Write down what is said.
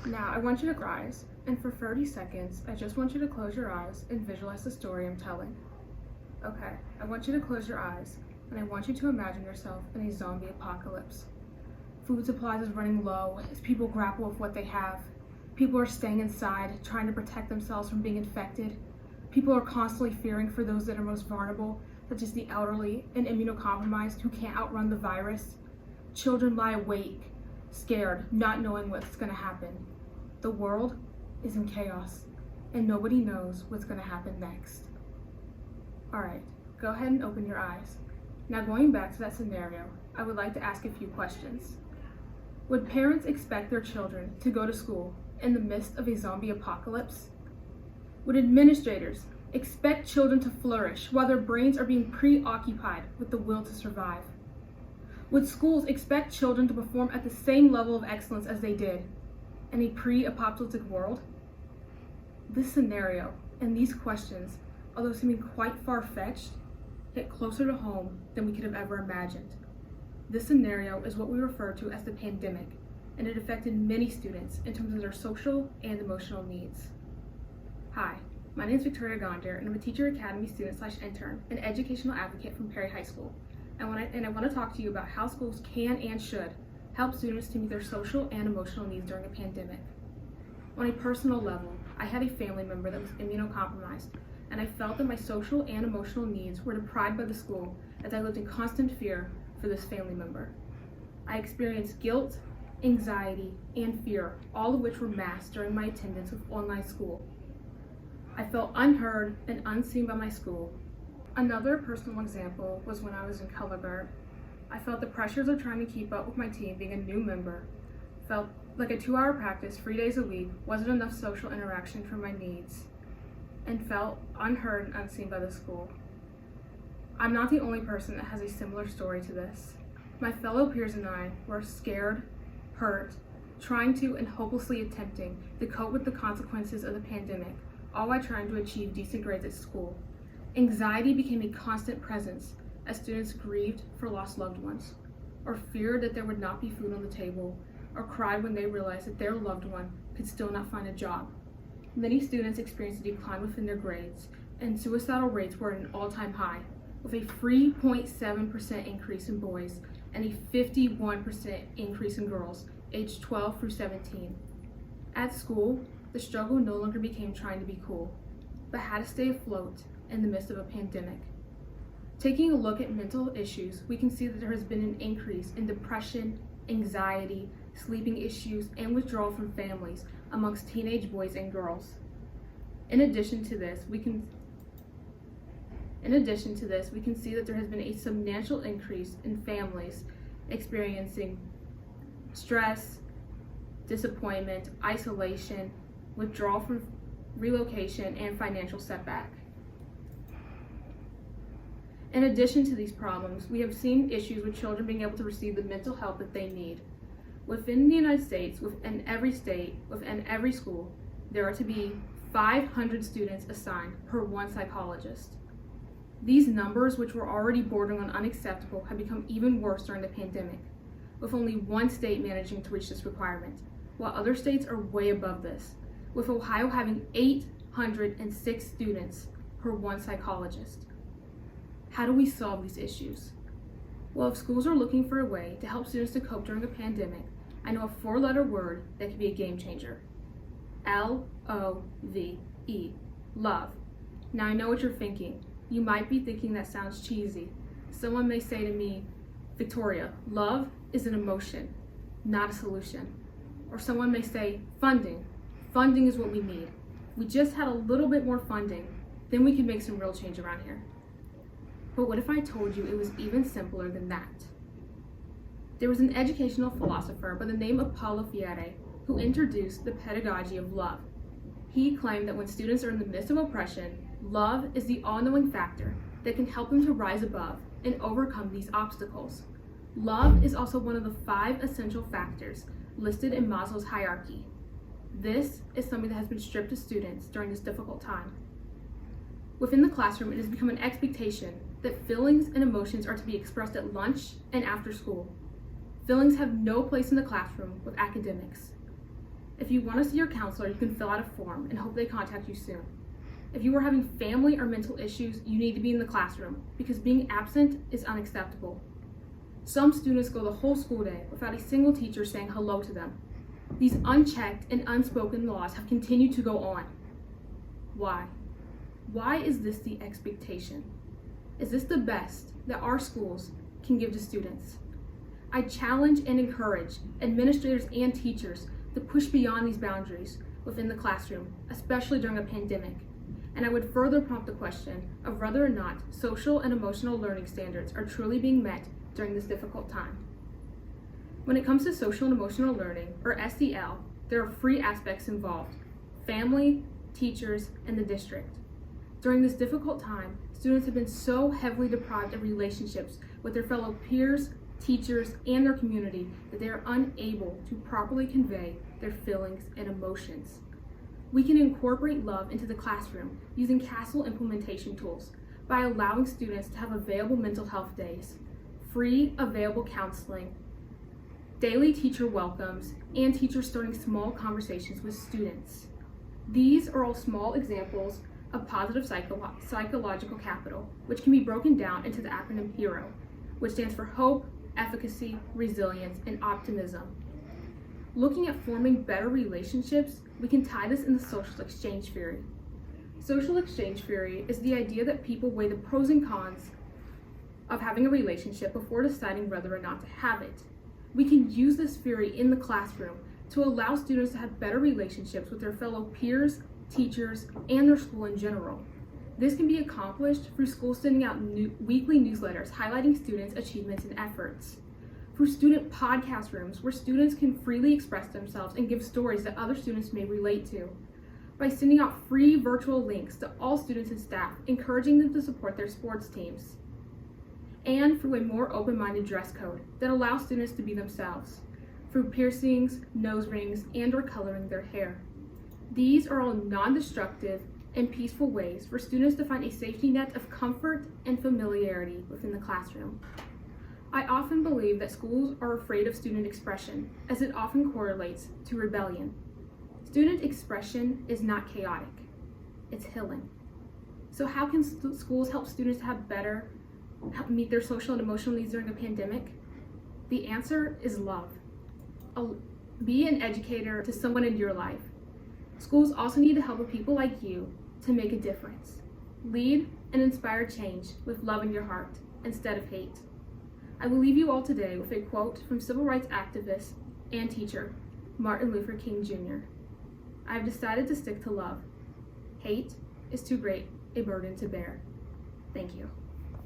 Now, I want you to rise, and for 30 seconds, I just want you to close your eyes and visualize the story I'm telling. Okay, I want you to close your eyes, and I want you to imagine yourself in a zombie apocalypse. Food supplies is running low as people grapple with what they have. People are staying inside, trying to protect themselves from being infected. People are constantly fearing for those that are most vulnerable, such as the elderly and immunocompromised who can't outrun the virus. Children lie awake, scared, not knowing what's going to happen. The world is in chaos, and nobody knows what's going to happen next. All right, go ahead and open your eyes. Now, going back to that scenario, I would like to ask a few questions. Would parents expect their children to go to school in the midst of a zombie apocalypse? Would administrators expect children to flourish while their brains are being preoccupied with the will to survive? Would schools expect children to perform at the same level of excellence as they did in a pre-apocalyptic world? This scenario and these questions, although seeming quite far-fetched, hit closer to home than we could have ever imagined. This scenario is what we refer to as the pandemic, and it affected many students in terms of their social and emotional needs. Hi, my name is Victoria Gonder, and I'm a Teacher Academy student/intern and educational advocate from Perry High School. I want to talk to you about how schools can and should help students to meet their social and emotional needs during a pandemic. On a personal level, I had a family member that was immunocompromised, and I felt that my social and emotional needs were deprived by the school as I lived in constant fear for this family member. I experienced guilt, anxiety, and fear, all of which were masked during my attendance of online school. I felt unheard and unseen by my school. Another personal example was when I was in color guard. I felt the pressures of trying to keep up with my team being a new member. Felt like a 2-hour practice 3 days a week wasn't enough social interaction for my needs, and felt unheard and unseen by the school. I'm not the only person that has a similar story to this. My fellow peers and I were scared, hurt, trying to and hopelessly attempting to cope with the consequences of the pandemic, all while trying to achieve decent grades at school. Anxiety became a constant presence as students grieved for lost loved ones, or feared that there would not be food on the table, or cried when they realized that their loved one could still not find a job. Many students experienced a decline within their grades, and suicidal rates were at an all-time high, with a 3.7% increase in boys and a 51% increase in girls aged 12 through 17. At school, the struggle no longer became trying to be cool, but how to stay afloat in the midst of a pandemic. Taking a look at mental issues, we can see that there has been an increase in depression, anxiety, sleeping issues, and withdrawal from families amongst teenage boys and girls. In addition to this, we can see that there has been a substantial increase in families experiencing stress, disappointment, isolation, withdrawal from relocation, and financial setback. In addition to these problems, we have seen issues with children being able to receive the mental help that they need. Within the United States, within every state, within every school, there are to be 500 students assigned per one psychologist. These numbers, which were already bordering on unacceptable, have become even worse during the pandemic, with only one state managing to reach this requirement, while other states are way above this, with Ohio having 806 students per one psychologist. How do we solve these issues? Well, if schools are looking for a way to help students to cope during a pandemic, I know a 4-letter word that could be a game changer. L-O-V-E, love. Now I know what you're thinking. You might be thinking that sounds cheesy. Someone may say to me, Victoria, love is an emotion, not a solution. Or someone may say, funding. Funding is what we need. If we just had a little bit more funding, then we could make some real change around here. But what if I told you it was even simpler than that? There was an educational philosopher by the name of Paulo Freire who introduced the pedagogy of love. He claimed that when students are in the midst of oppression, love is the all-knowing factor that can help them to rise above and overcome these obstacles. Love is also one of the 5 essential factors listed in Maslow's hierarchy. This is something that has been stripped to students during this difficult time. Within the classroom, it has become an expectation that feelings and emotions are to be expressed at lunch and after school. Feelings have no place in the classroom with academics. If you want to see your counselor, you can fill out a form and hope they contact you soon. If you are having family or mental issues, you need to be in the classroom because being absent is unacceptable. Some students go the whole school day without a single teacher saying hello to them. These unchecked and unspoken laws have continued to go on. Why? Why is this the expectation? Is this the best that our schools can give to students? I challenge and encourage administrators and teachers to push beyond these boundaries within the classroom, especially during a pandemic. And I would further prompt the question of whether or not social and emotional learning standards are truly being met during this difficult time. When it comes to social and emotional learning, or SEL, there are three aspects involved: family, teachers, and the district. During this difficult time, students have been so heavily deprived of relationships with their fellow peers, teachers, and their community that they are unable to properly convey their feelings and emotions. We can incorporate love into the classroom using CASEL implementation tools by allowing students to have available mental health days, free available counseling, daily teacher welcomes, and teachers starting small conversations with students. These are all small examples of positive psychological capital, which can be broken down into the acronym HERO, which stands for hope, efficacy, resilience, and optimism. Looking at forming better relationships, we can tie this into social exchange theory. Social exchange theory is the idea that people weigh the pros and cons of having a relationship before deciding whether or not to have it. We can use this theory in the classroom to allow students to have better relationships with their fellow peers, teachers, and their school in general. This can be accomplished through schools sending out weekly newsletters highlighting students' achievements and efforts, through student podcast rooms where students can freely express themselves and give stories that other students may relate to, by sending out free virtual links to all students and staff, encouraging them to support their sports teams, and through a more open-minded dress code that allows students to be themselves, through piercings, nose rings, and/or coloring their hair. These are all non-destructive and peaceful ways for students to find a safety net of comfort and familiarity within the classroom. I often believe that schools are afraid of student expression, as it often correlates to rebellion. Student expression is not chaotic, it's healing. So how can schools help students help meet their social and emotional needs during a pandemic? The answer is love. Be an educator to someone in your life. Schools also need the help of people like you to make a difference. Lead and inspire change with love in your heart instead of hate. I will leave you all today with a quote from civil rights activist and teacher Martin Luther King Jr. I have decided to stick to love. Hate is too great a burden to bear. Thank you.